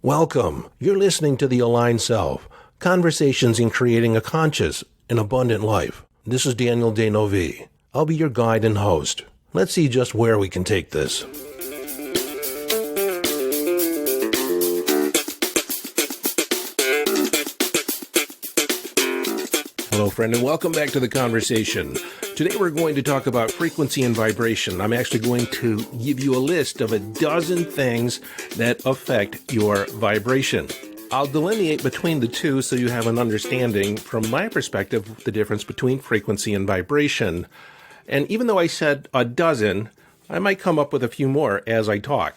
Welcome. You're listening to The Aligned Self, Conversations in Creating a Conscious and Abundant Life. This is Daniel Denovi. I'll be your guide and host. Let's see just where we can take this. Hello, friend, and welcome back to the conversation. Today we're going to talk about frequency and vibration. I'm actually going to give you a list of a dozen things that affect your vibration. I'll delineate between the two so you have an understanding from my perspective the difference between frequency and vibration. And even though I said a dozen, I might come up with a few more as I talk.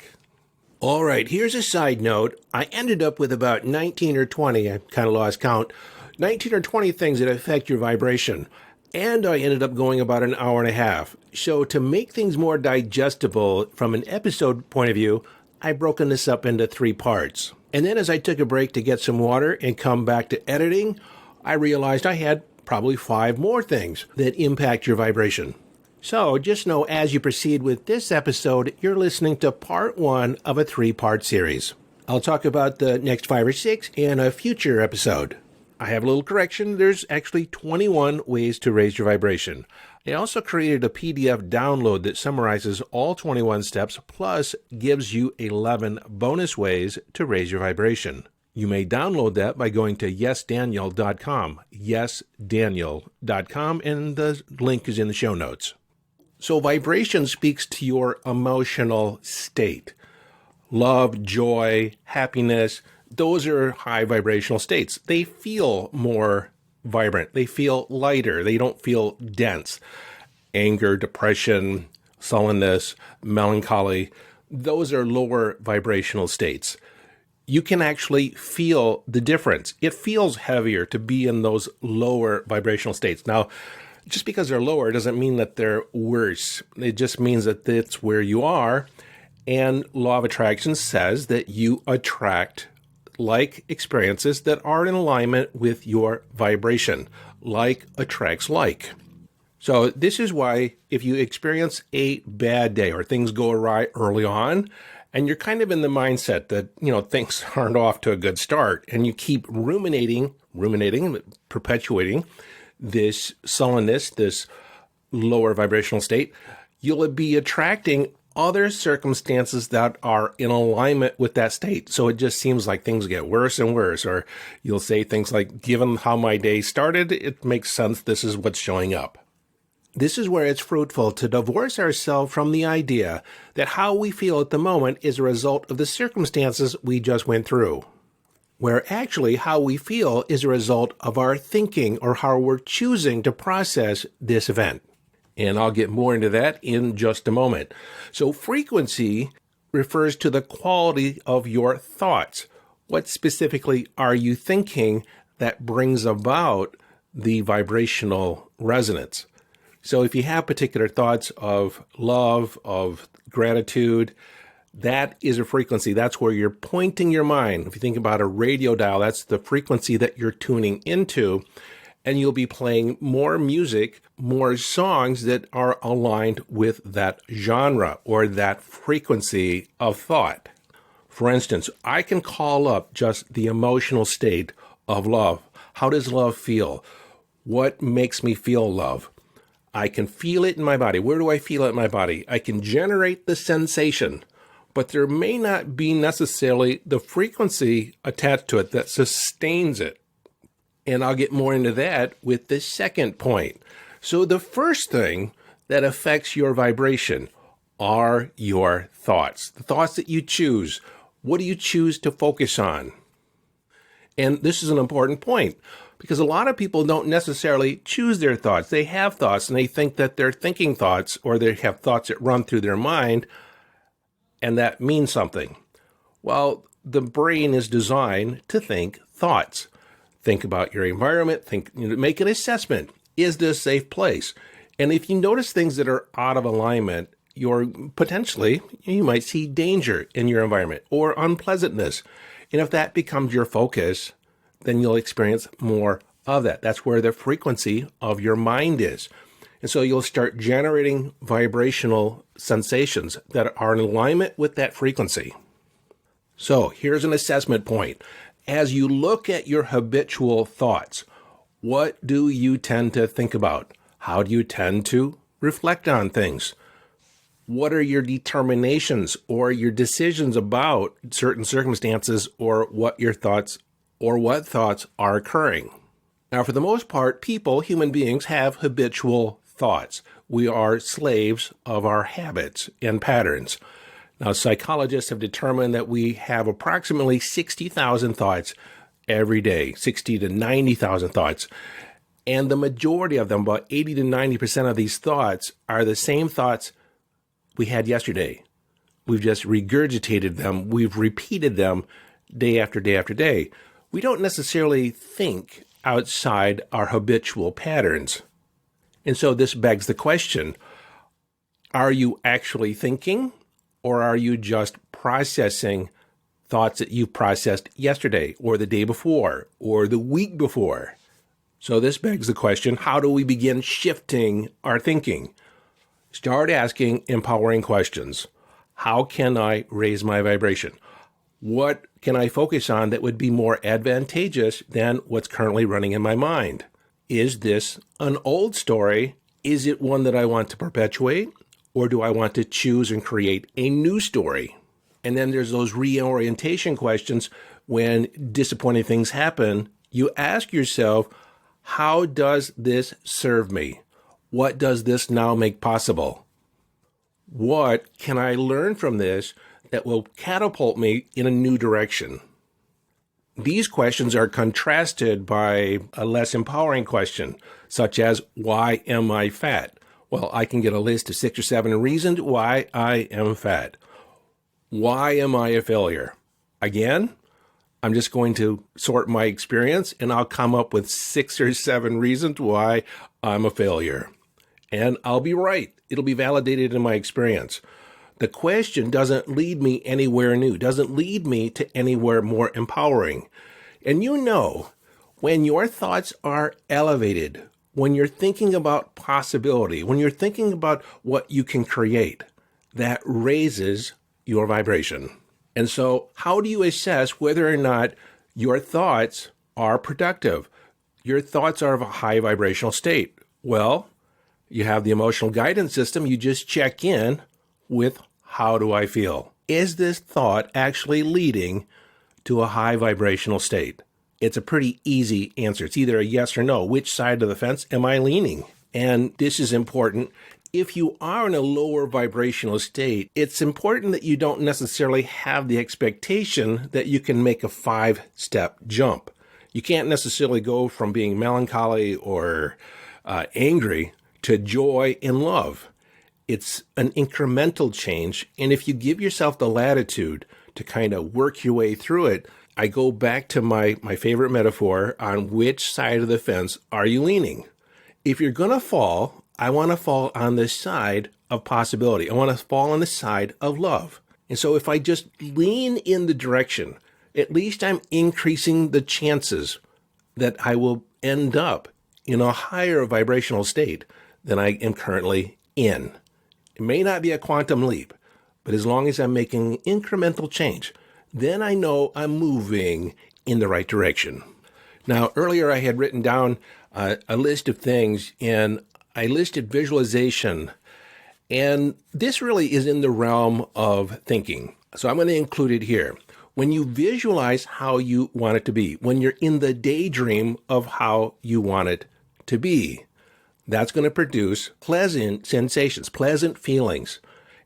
All right, here's a side note. I ended up with about 19 or 20, I kind of lost count, 19 or 20 things that affect your vibration. And I ended up going about an hour and a half. So to make things more digestible from an episode point of view, I've broken this up into 3 parts. And then as I took a break to get some water and come back to editing, I realized I had probably 5 more things that impact your vibration. So just know as you proceed with this episode, you're listening to part 1 of a 3-part series. I'll talk about the next 5 or 6 in a future episode. I have a little correction. There's actually 21 ways to raise your vibration. I also created a PDF download that summarizes all 21 steps, plus gives you 11 bonus ways to raise your vibration. You may download that by going to YesDaniel.com, YesDaniel.com, and the link is in the show notes. So vibration speaks to your emotional state. Love, joy, happiness, those are high vibrational states. They feel more vibrant. They feel lighter. They don't feel dense. Anger, depression, sullenness, melancholy, those are lower vibrational states. You can actually feel the difference. It feels heavier to be in those lower vibrational states. Now, just because they're lower doesn't mean that they're worse. It just means that that's where you are. And law of attraction says that you attract like experiences that are in alignment with your vibration. Like attracts like. So this is why if you experience a bad day or things go awry early on, and you're kind of in the mindset that, things aren't off to a good start, and you keep ruminating, perpetuating this sullenness, this lower vibrational state, you'll be attracting other circumstances that are in alignment with that state. So it just seems like things get worse and worse. Or you'll say things like, given how my day started, it makes sense this is what's showing up. This is where it's fruitful to divorce ourselves from the idea that how we feel at the moment is a result of the circumstances we just went through. Where actually how we feel is a result of our thinking or how we're choosing to process this event. And I'll get more into that in just a moment. So frequency refers to the quality of your thoughts. What specifically are you thinking that brings about the vibrational resonance? So if you have particular thoughts of love, of gratitude, that is a frequency. That's where you're pointing your mind. If you think about a radio dial, that's the frequency that you're tuning into. And you'll be playing more music, more songs that are aligned with that genre or that frequency of thought. For instance, I can call up just the emotional state of love. How does love feel? What makes me feel love? I can feel it in my body. Where do I feel it in my body? I can generate the sensation, but there may not be necessarily the frequency attached to it that sustains it. And I'll get more into that with the second point. So the first thing that affects your vibration are your thoughts. The thoughts that you choose. What do you choose to focus on? And this is an important point because a lot of people don't necessarily choose their thoughts. They have thoughts and they think that they're thinking thoughts or they have thoughts that run through their mind and that means something. Well, the brain is designed to think thoughts. Think about your environment, make an assessment. Is this a safe place? And if you notice things that are out of alignment, you might see danger in your environment or unpleasantness. And if that becomes your focus, then you'll experience more of that. That's where the frequency of your mind is. And so you'll start generating vibrational sensations that are in alignment with that frequency. So here's an assessment point. As you look at your habitual thoughts, what do you tend to think about? How do you tend to reflect on things? What are your determinations or your decisions about certain circumstances or what thoughts are occurring? Now, for the most part, human beings have habitual thoughts. We are slaves of our habits and patterns. Now, psychologists have determined that we have approximately 60,000 thoughts every day, 60 to 90,000 thoughts. And the majority of them, about 80 to 90% of these thoughts, are the same thoughts we had yesterday. We've just regurgitated them. We've repeated them day after day after day. We don't necessarily think outside our habitual patterns. And so this begs the question, are you actually thinking, or are you just processing thoughts that you processed yesterday or the day before or the week before? So this begs the question, how do we begin shifting our thinking? Start asking empowering questions. How can I raise my vibration? What can I focus on that would be more advantageous than what's currently running in my mind? Is this an old story? Is it one that I want to perpetuate? Or do I want to choose and create a new story? And then there's those reorientation questions. When disappointing things happen, you ask yourself, how does this serve me? What does this now make possible? What can I learn from this that will catapult me in a new direction? These questions are contrasted by a less empowering question, such as, why am I fat? Well, I can get a list of 6 or 7 reasons why I am fat. Why am I a failure? Again, I'm just going to sort my experience and I'll come up with 6 or 7 reasons why I'm a failure. And I'll be right. It'll be validated in my experience. The question doesn't lead me anywhere new, doesn't lead me to anywhere more empowering. And when your thoughts are elevated, when you're thinking about possibility, when you're thinking about what you can create, that raises your vibration. And so how do you assess whether or not your thoughts are productive? Your thoughts are of a high vibrational state. Well, you have the emotional guidance system. You just check in with, how do I feel? Is this thought actually leading to a high vibrational state? It's a pretty easy answer. It's either a yes or no. Which side of the fence am I leaning? And this is important. If you are in a lower vibrational state, it's important that you don't necessarily have the expectation that you can make a 5-step jump. You can't necessarily go from being melancholy or angry to joy and love. It's an incremental change. And if you give yourself the latitude to kind of work your way through it, I go back to my favorite metaphor on which side of the fence are you leaning? If you're going to fall, I want to fall on the side of possibility. I want to fall on the side of love. And so if I just lean in the direction, at least I'm increasing the chances that I will end up in a higher vibrational state than I am currently in. It may not be a quantum leap, but as long as I'm making incremental change, then I know I'm moving in the right direction. Now, earlier I had written down a list of things, and I listed visualization, and this really is in the realm of thinking. So I'm going to include it here. When you visualize how you want it to be, when you're in the daydream of how you want it to be, that's going to produce pleasant sensations, pleasant feelings.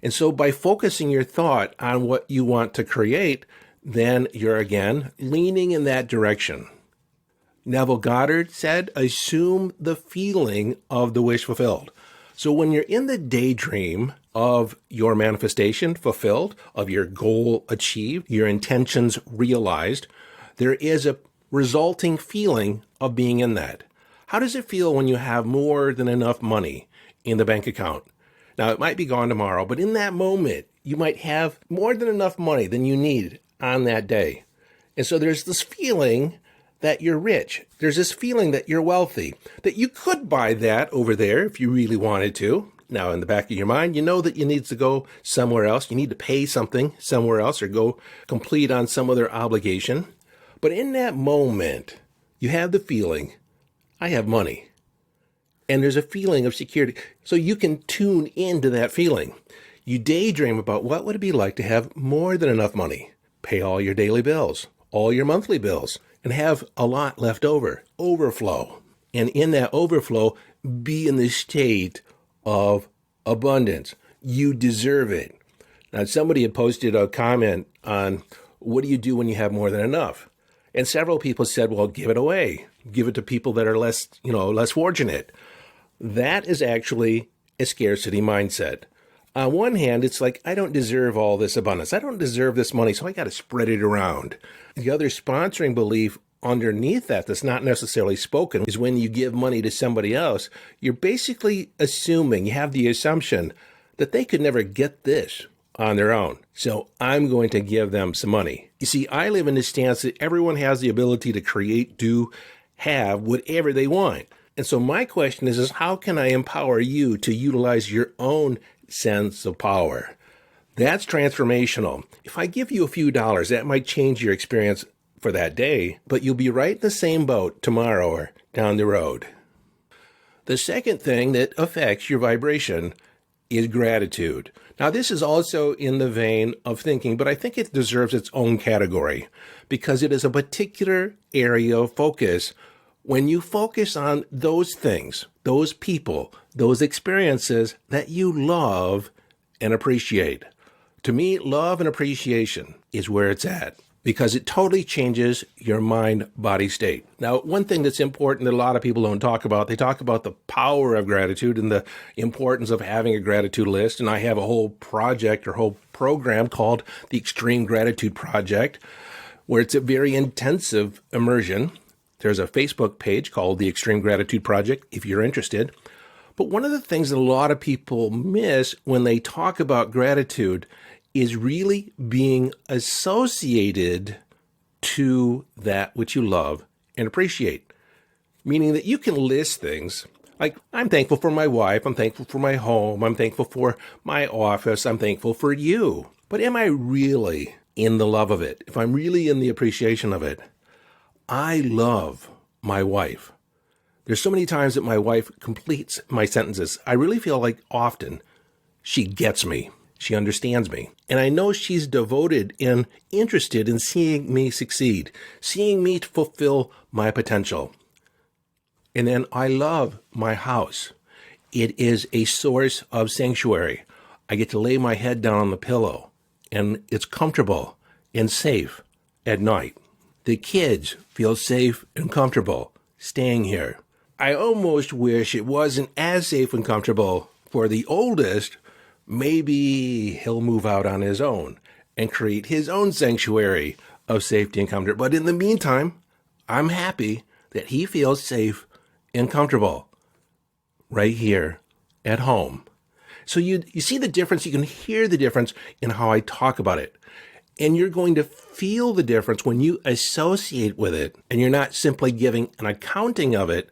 And so by focusing your thought on what you want to create, then you're again leaning in that direction. Neville Goddard said, assume the feeling of the wish fulfilled. So when you're in the daydream of your manifestation fulfilled, of your goal achieved, your intentions realized, there is a resulting feeling of being in that. How does it feel when you have more than enough money in the bank account? Now, it might be gone tomorrow, but in that moment, you might have more than enough money than you need on that day. And so there's this feeling that you're rich. There's this feeling that you're wealthy, that you could buy that over there if you really wanted to. Now, in the back of your mind, you know that you need to go somewhere else. You need to pay something somewhere else or go complete on some other obligation. But in that moment, you have the feeling, I have money. And there's a feeling of security. So you can tune into that feeling. You daydream about what would it be like to have more than enough money, pay all your daily bills, all your monthly bills, and have a lot left over, overflow. And in that overflow, be in the state of abundance. You deserve it. Now, somebody had posted a comment on what do you do when you have more than enough? And several people said, well, give it away. Give it to people that are less fortunate. That is actually a scarcity mindset. On one hand, it's like, I don't deserve all this abundance. I don't deserve this money, so I got to spread it around. The other sponsoring belief underneath that's not necessarily spoken is when you give money to somebody else, you're basically assuming, you have the assumption that they could never get this on their own. So I'm going to give them some money. You see, I live in the stance that everyone has the ability to create, do, have whatever they want. And so my question is how can I empower you to utilize your own sense of power? That's transformational. If I give you a few dollars, that might change your experience for that day, but you'll be right in the same boat tomorrow or down the road. The second thing that affects your vibration is gratitude. Now, this is also in the vein of thinking, but I think it deserves its own category because it is a particular area of focus. When you focus on those things, those people, those experiences that you love and appreciate. To me, love and appreciation is where it's at because it totally changes your mind-body state. Now, one thing that's important that a lot of people don't talk about, they talk about the power of gratitude and the importance of having a gratitude list. And I have a whole project or whole program called the Extreme Gratitude Project, where it's a very intensive immersion. There's a Facebook page called the Extreme Gratitude Project if you're interested. But one of the things that a lot of people miss when they talk about gratitude is really being associated to that which you love and appreciate. Meaning that you can list things like, I'm thankful for my wife, I'm thankful for my home, I'm thankful for my office, I'm thankful for you. But am I really in the love of it? If I'm really in the appreciation of it? I love my wife. There's so many times that my wife completes my sentences. I really feel like often she gets me. She understands me. And I know she's devoted and interested in seeing me succeed, seeing me fulfill my potential. And then I love my house. It is a source of sanctuary. I get to lay my head down on the pillow, and it's comfortable and safe at night. The kids feel safe and comfortable staying here. I almost wish it wasn't as safe and comfortable for the oldest. Maybe he'll move out on his own and create his own sanctuary of safety and comfort. But in the meantime, I'm happy that he feels safe and comfortable right here at home. So you see the difference. You can hear the difference in how I talk about it. And you're going to feel the difference when you associate with it and you're not simply giving an accounting of it.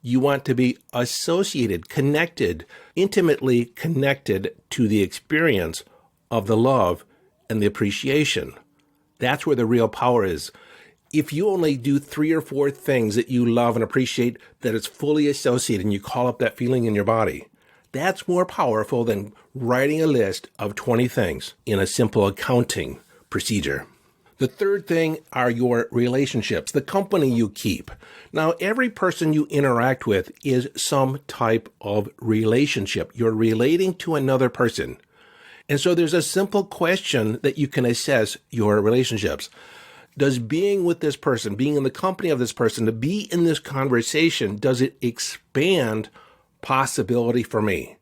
You want to be associated, connected, intimately connected to the experience of the love and the appreciation. That's where the real power is. If you only do 3 or 4 things that you love and appreciate, that it's fully associated and you call up that feeling in your body, that's more powerful than writing a list of 20 things in a simple accounting procedure. The third thing are your relationships, the company you keep. Now, every person you interact with is some type of relationship. You're relating to another person. And so there's a simple question that you can assess your relationships. Does being with this person, being in the company of this person, to be in this conversation, does it expand possibility for me?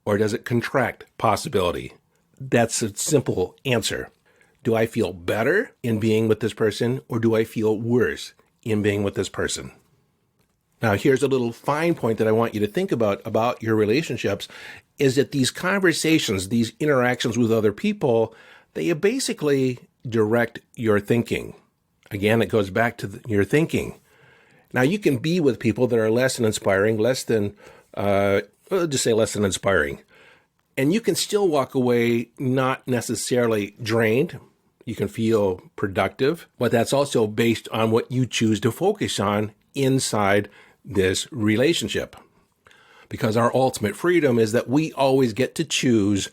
Or does it contract possibility? That's a simple answer. Do I feel better in being with this person, or do I feel worse in being with this person? Now, here's a little fine point that I want you to think about your relationships, is that these conversations, these interactions with other people, they basically direct your thinking. Again, it goes back to your thinking. Now, you can be with people that are less than inspiring, less than Let's just say less than inspiring. And you can still walk away not necessarily drained. You can feel productive, but that's also based on what you choose to focus on inside this relationship. Because our ultimate freedom is that we always get to choose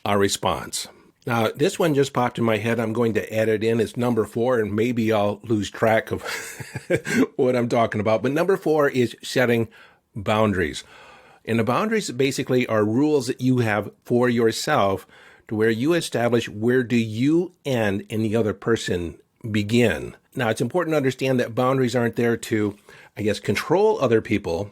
our response. Now, this one just popped in my head. I'm going to add it in. It's number 4, and maybe I'll lose track of what I'm talking about. But number 4 is setting boundaries. And the boundaries basically are rules that you have for yourself to where you establish where do you end and the other person begin. Now, it's important to understand that boundaries aren't there to, control other people.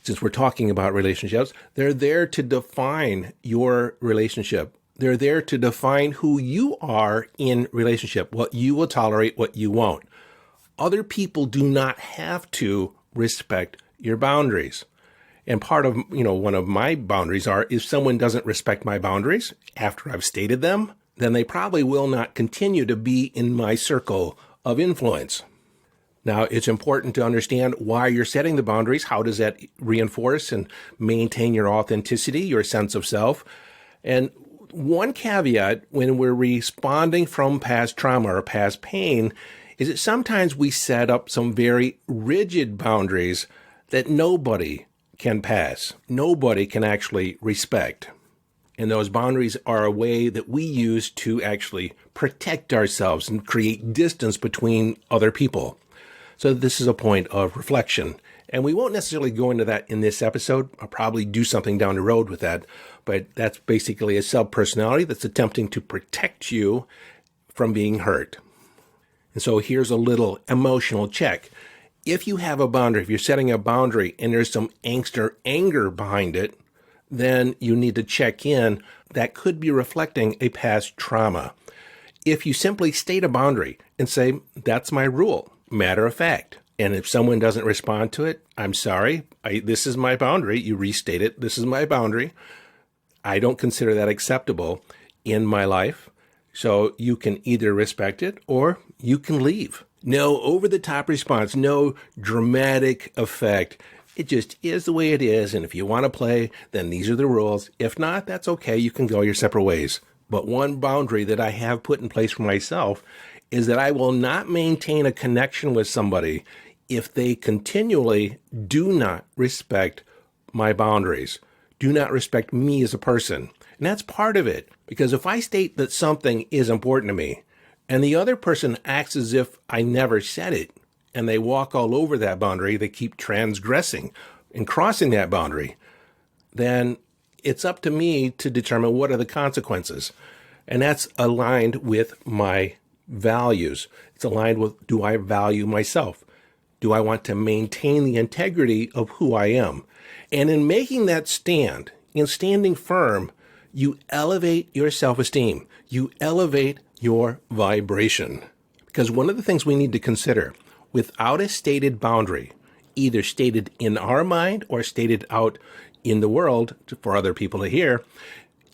Since we're talking about relationships, they're there to define your relationship. They're there to define who you are in relationship, what you will tolerate, what you won't. Other people do not have to respect your boundaries. And part of, one of my boundaries are if someone doesn't respect my boundaries after I've stated them, then they probably will not continue to be in my circle of influence. Now, it's important to understand why you're setting the boundaries. How does that reinforce and maintain your authenticity, your sense of self? And one caveat when we're responding from past trauma or past pain is that sometimes we set up some very rigid boundaries that nobody can pass. Nobody can actually respect. And those boundaries are a way that we use to actually protect ourselves and create distance between other people. So this is a point of reflection. And we won't necessarily go into that in this episode. I'll probably do something down the road with that. But that's basically a sub-personality that's attempting to protect you from being hurt. And so here's a little emotional check. If you have a boundary, if you're setting a boundary and there's some angst or anger behind it, then you need to check in. That could be reflecting a past trauma. If you simply state a boundary and say, that's my rule, matter of fact, and if someone doesn't respond to it, I'm sorry, this is my boundary. You restate it, this is my boundary. I don't consider that acceptable in my life. So you can either respect it or you can leave. No over-the-top response, no dramatic effect. It just is the way it is. And if you want to play, then these are the rules. If not, that's okay. You can go your separate ways. But one boundary that I have put in place for myself is that I will not maintain a connection with somebody if they continually do not respect my boundaries, do not respect me as a person. And that's part of it. Because if I state that something is important to me, and the other person acts as if I never said it, and they walk all over that boundary, they keep transgressing and crossing that boundary, then it's up to me to determine what are the consequences. And that's aligned with my values. It's aligned with, do I value myself? Do I want to maintain the integrity of who I am? And in making that stand, in standing firm, you elevate your self-esteem. You elevate your vibration. Because one of the things we need to consider, without a stated boundary, either stated in our mind or stated out in the world for other people to hear,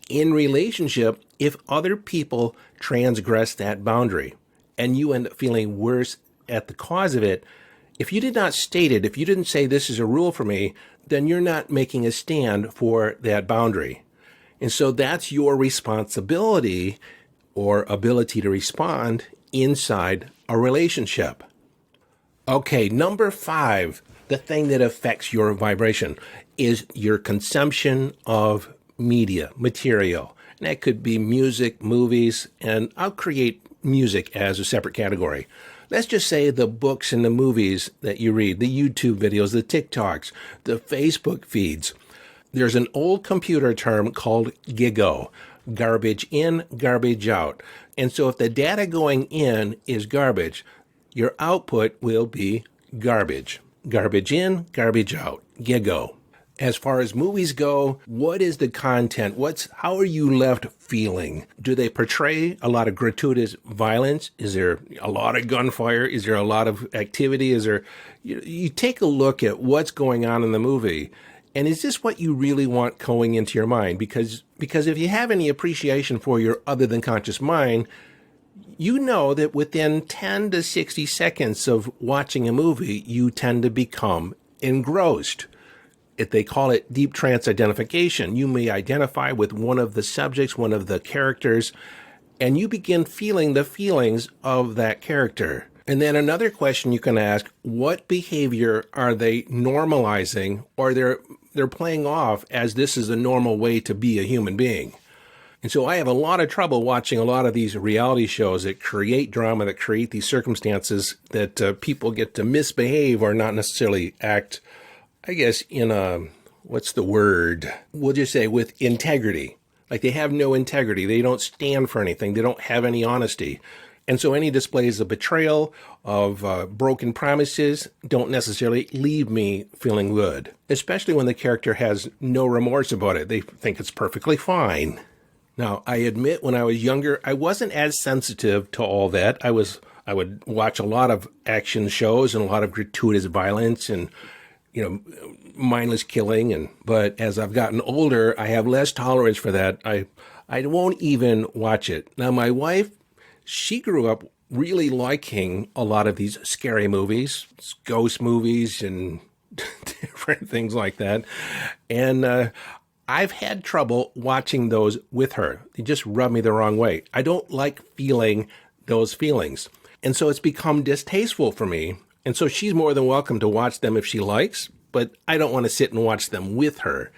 in relationship, if other people transgress that boundary and you end up feeling worse at the cause of it, if you did not state it, if you didn't say this is a rule for me, then you're not making a stand for that boundary. And so that's your responsibility or ability to respond inside a relationship. Okay, number 5, the thing that affects your vibration is your consumption of media, material. And that could be music, movies, and I'll create music as a separate category. Let's just say the books and the movies that you read, the YouTube videos, the TikToks, the Facebook feeds. There's an old computer term called GIGO, garbage in, garbage out. And so if the data going in is garbage, your output will be garbage. Garbage in, garbage out, GIGO. As far as movies go, what is the content? How are you left feeling? Do they portray a lot of gratuitous violence? Is there a lot of gunfire? Is there a lot of activity? You take a look at what's going on in the movie, and is this what you really want going into your mind? Because if you have any appreciation for your other than conscious mind, you know that within 10 to 60 seconds of watching a movie, you tend to become engrossed. They call it deep trance identification. You may identify with one of the subjects, one of the characters, and you begin feeling the feelings of that character. And then another question you can ask, what behavior are they normalizing, or they're playing off as this is a normal way to be a human being? And so I have a lot of trouble watching a lot of these reality shows that create drama, that create these circumstances that people get to misbehave or not necessarily act, I guess, in a, what's the word? We'll just say with integrity. Like they have no integrity. They don't stand for anything. They don't have any honesty. And so any displays of betrayal, of broken promises, don't necessarily leave me feeling good, especially when the character has no remorse about it. They think it's perfectly fine. Now, I admit when I was younger, I wasn't as sensitive to all that. I would watch a lot of action shows and a lot of gratuitous violence and, mindless killing. But as I've gotten older, I have less tolerance for that. I won't even watch it. Now, my wife, she grew up really liking a lot of these scary movies, ghost movies and different things like that. And I've had trouble watching those with her. They just rub me the wrong way. I don't like feeling those feelings. And so it's become distasteful for me. And so she's more than welcome to watch them if she likes, but I don't want to sit and watch them with her.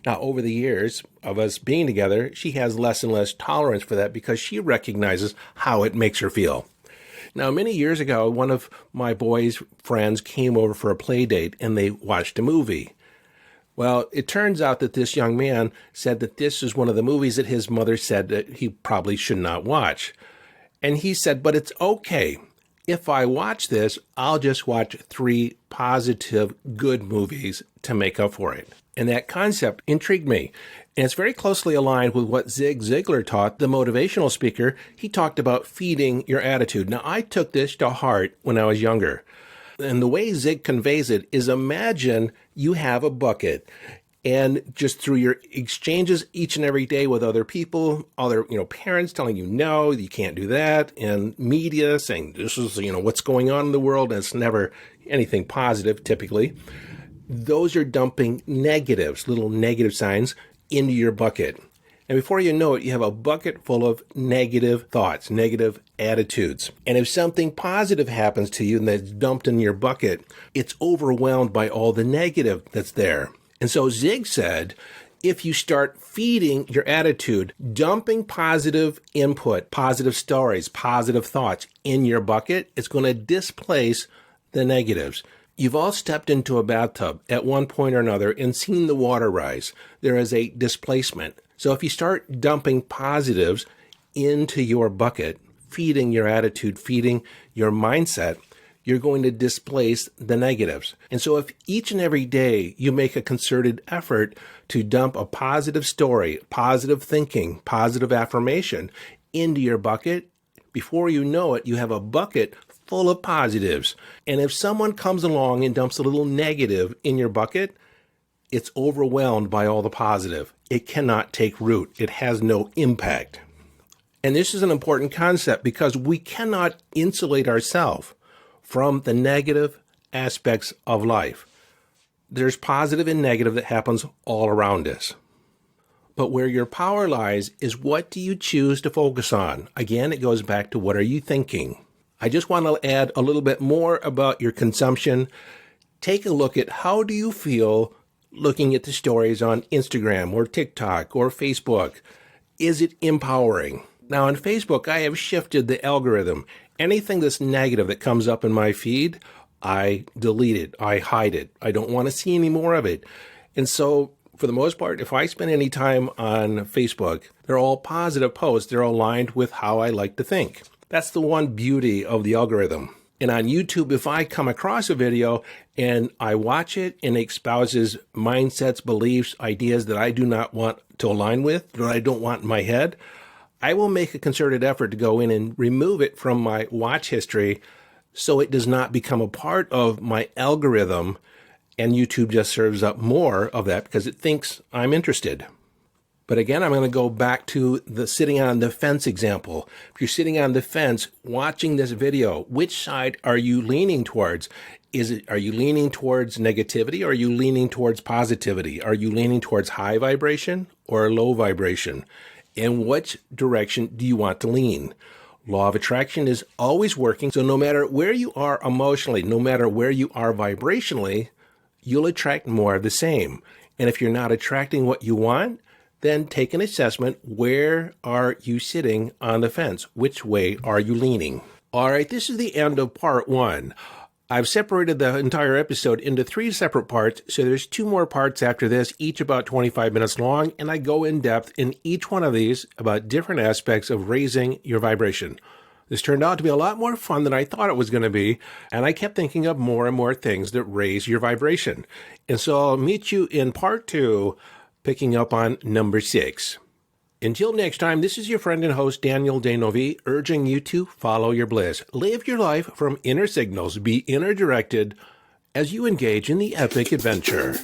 Now, over the years of us being together, she has less and less tolerance for that because she recognizes how it makes her feel. Now, many years ago, one of my boys' friends came over for a play date and they watched a movie. Well, it turns out that this young man said that this is one of the movies that his mother said that he probably should not watch. And he said, but it's okay. If I watch this, I'll just watch 3 positive, good movies to make up for it. And that concept intrigued me. And it's very closely aligned with what Zig Ziglar taught, the motivational speaker. He talked about feeding your attitude. Now, I took this to heart when I was younger. And the way Zig conveys it is imagine you have a bucket and just through your exchanges each and every day with other people, other, parents telling you, no, you can't do that. And media saying this is, what's going on in the world. And it's never anything positive, typically. Those are dumping negatives, little negative signs into your bucket. And before you know it, you have a bucket full of negative thoughts, negative attitudes. And if something positive happens to you and that's dumped in your bucket, it's overwhelmed by all the negative that's there. And so Zig said, if you start feeding your attitude, dumping positive input, positive stories, positive thoughts in your bucket, it's going to displace the negatives. You've all stepped into a bathtub at one point or another and seen the water rise. There is a displacement. So if you start dumping positives into your bucket, feeding your attitude, feeding your mindset, you're going to displace the negatives. And so if each and every day you make a concerted effort to dump a positive story, positive thinking, positive affirmation into your bucket, before you know it, you have a bucket full of positives. And if someone comes along and dumps a little negative in your bucket, it's overwhelmed by all the positive. It cannot take root. It has no impact. And this is an important concept because we cannot insulate ourselves from the negative aspects of life. There's positive and negative that happens all around us. But where your power lies is what do you choose to focus on? Again, it goes back to what are you thinking? I just want to add a little bit more about your consumption. Take a look at how do you feel looking at the stories on Instagram or TikTok or Facebook. Is it empowering? Now on Facebook, I have shifted the algorithm. Anything that's negative that comes up in my feed, I delete it. I hide it. I don't want to see any more of it. And so for the most part, if I spend any time on Facebook, they're all positive posts. They're aligned with how I like to think. That's the one beauty of the algorithm. And on YouTube, if I come across a video and I watch it and it espouses mindsets, beliefs, ideas that I do not want to align with, that I don't want in my head, I will make a concerted effort to go in and remove it from my watch history so it does not become a part of my algorithm and YouTube just serves up more of that because it thinks I'm interested. But again, I'm going to go back to the sitting on the fence example. If you're sitting on the fence watching this video, which side are you leaning towards? Are you leaning towards negativity or are you leaning towards positivity? Are you leaning towards high vibration or low vibration? In which direction do you want to lean? Law of attraction is always working, so no matter where you are emotionally, no matter where you are vibrationally, you'll attract more of the same. And if you're not attracting what you want, then take an assessment. Where are you sitting on the fence? Which way are you leaning? All right, this is the end of part 1. I've separated the entire episode into 3 separate parts, so there's 2 more parts after this, each about 25 minutes long, and I go in depth in each one of these about different aspects of raising your vibration. This turned out to be a lot more fun than I thought it was going to be, and I kept thinking of more and more things that raise your vibration. And so I'll meet you in part 2, picking up on number 6. Until next time, this is your friend and host, Daniel Denovi, urging you to follow your bliss. Live your life from inner signals. Be inner directed as you engage in the epic adventure.